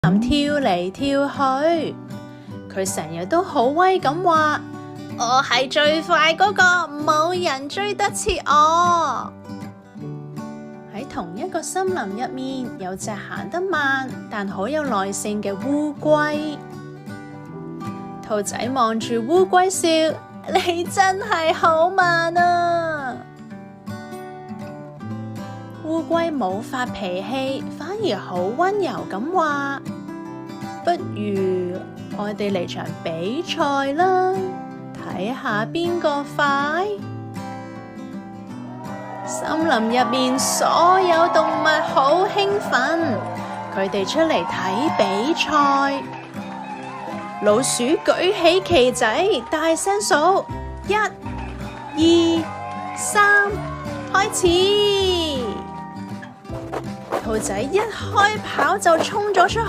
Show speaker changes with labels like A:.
A: 林跳嚟跳去。佢成日都好威咁話：我係最快嗰個，冇人追得切我。喺同一個森林入面，有隻行得慢但好有耐性嘅烏龜。兔仔望住烏龜笑：你真係好慢啊！烏龜冇發脾氣，反而好溫柔咁話：不如我哋嚟場比賽啦，睇下邊個快。森林入面所有動物好興奮，佢哋出嚟睇比賽。老鼠舉起旗仔，大聲數：1、2、3，開始！兔仔一開跑就衝咗出去，